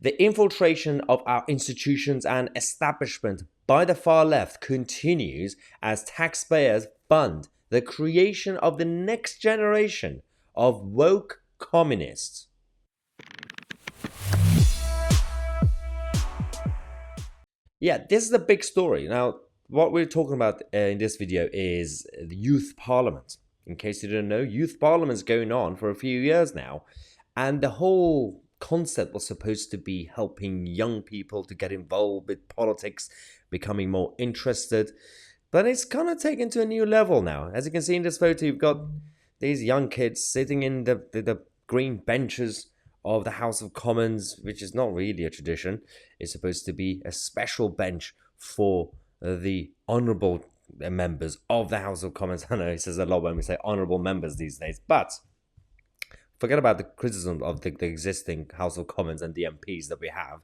The infiltration of our institutions and establishment by the far left continues as taxpayers fund the creation of the next generation of woke communists. Yeah, this is a big story. Now, what we're talking about in this video is the youth parliament. In case you didn't know, youth parliament is going on for a few years now. And the whole concept was supposed to be helping young people to get involved with politics, becoming more interested. But it's kind of taken to a new level now. As you can see in this photo, you've got these young kids sitting in the green benches of the House of Commons, which is not really a tradition. It's supposed to be a special bench for the honourable members of the House of Commons. I know it says a lot when we say honourable members these days, but forget about the criticism of the existing House of Commons and the MPs that we have.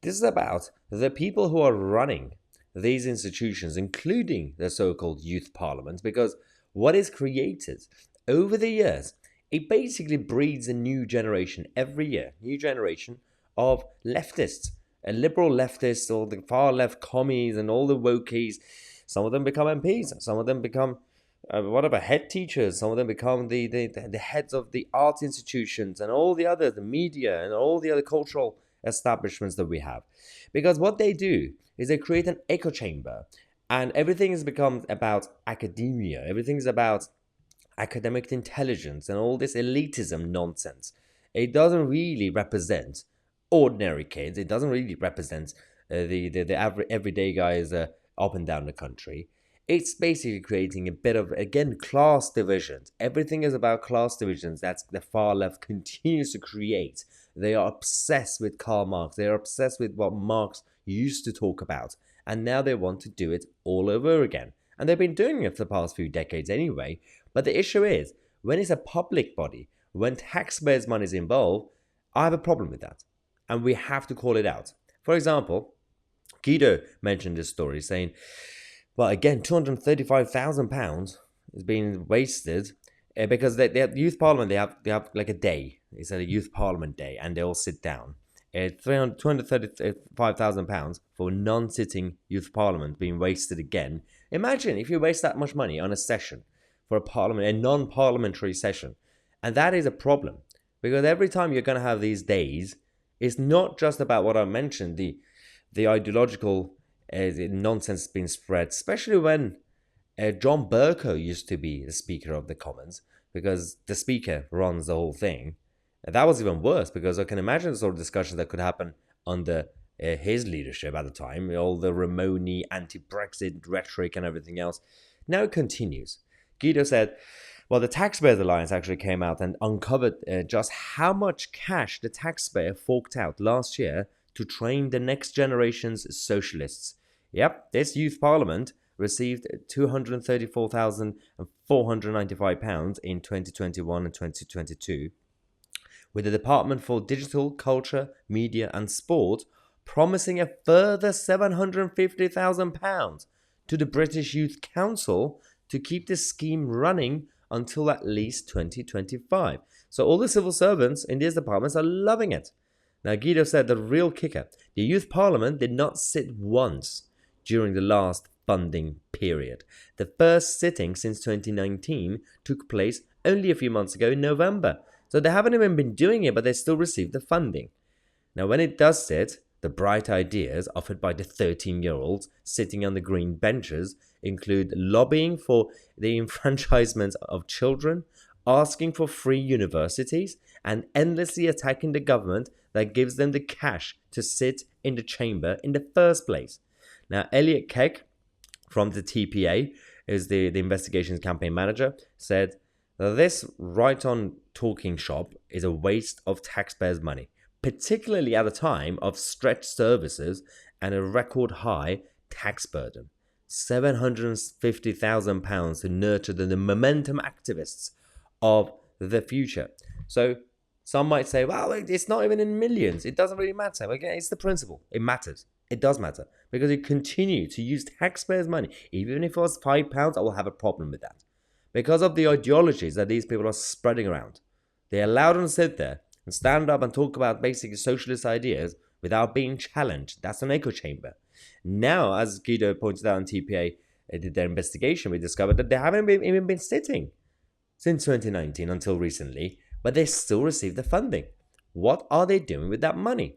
This is about the people who are running these institutions, including the so-called youth parliaments, because what is created over the years, it basically breeds a new generation every year, new generation of leftists, liberal leftists, or the far left commies and all the wokies. Some of them become MPs, some of them become head teachers, some of them become the heads of the art institutions and all the other, the media and all the other cultural establishments that we have. Because what they do is they create an echo chamber, and everything has become about academia, everything is about academic intelligence and all this elitism nonsense. It doesn't really represent ordinary kids. It doesn't really represent the average everyday guys up and down the country. It's basically creating a bit of, again, class divisions. Everything is about class divisions. That's the far left continues to create. They are obsessed with Karl Marx. They are obsessed with what Marx used to talk about. And now they want to do it all over again. And they've been doing it for the past few decades anyway. But the issue is, when it's a public body, when taxpayers' money is involved, I have a problem with that. And we have to call it out. For example, Guido mentioned this story saying, well, again, £235,000 is being wasted because they have youth parliament, they have like a day. It's a youth parliament day, and they all sit down. £235,000 for non-sitting youth parliament being wasted again. Imagine if you waste that much money on a session for a parliament, a non-parliamentary session. And that is a problem, because every time you're going to have these days, it's not just about what I mentioned, the ideological nonsense being spread, especially when John Bercow used to be the Speaker of the Commons, because the Speaker runs the whole thing. And that was even worse, because I can imagine the sort of discussions that could happen under his leadership at the time, all the Ramoni anti-Brexit rhetoric and everything else. Now it continues. Guido said, well, the Taxpayers Alliance actually came out and uncovered just how much cash the taxpayer forked out last year to train the next generation's socialists. Yep, this youth parliament received £234,495 in 2021 and 2022, with the Department for Digital, Culture, Media and Sport promising a further £750,000 to the British Youth Council to keep the scheme running until at least 2025. So all the civil servants in these departments are loving it. Now, Guido said the real kicker, the youth parliament did not sit once during the last funding period. The first sitting since 2019 took place only a few months ago in November. So they haven't even been doing it, but they still received the funding. Now, when it does sit, the bright ideas offered by the 13-year-olds sitting on the green benches include lobbying for the enfranchisement of children, asking for free universities, and endlessly attacking the government that gives them the cash to sit in the chamber in the first place. Now, Elliot Keck from the TPA, is the investigations campaign manager, said that this right-on talking shop is a waste of taxpayers' money, particularly at a time of stretched services and a record high tax burden. £750,000 to nurture the momentum activists of the future. So some might say, well, it's not even in millions. It doesn't really matter. Again, it's the principle. It matters. It does matter, because you continue to use taxpayers' money. Even if it was £5, I will have a problem with that, because of the ideologies that these people are spreading around. They allow them to sit there and stand up and talk about basically socialist ideas without being challenged. That's an echo chamber. Now, as Guido pointed out in TPA, did their investigation, we discovered that they haven't even been sitting since 2019 until recently, but they still receive the funding. What are they doing with that money?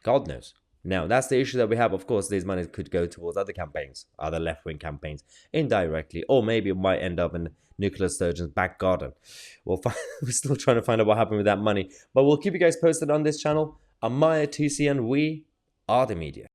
God knows. Now, that's the issue that we have. Of course, these money could go towards other campaigns, other left-wing campaigns, indirectly, or maybe it might end up in Nicola Sturgeon's back garden. We're still trying to find out what happened with that money, but we'll keep you guys posted on this channel. I'm Mahyar, Tousi, and we are the media.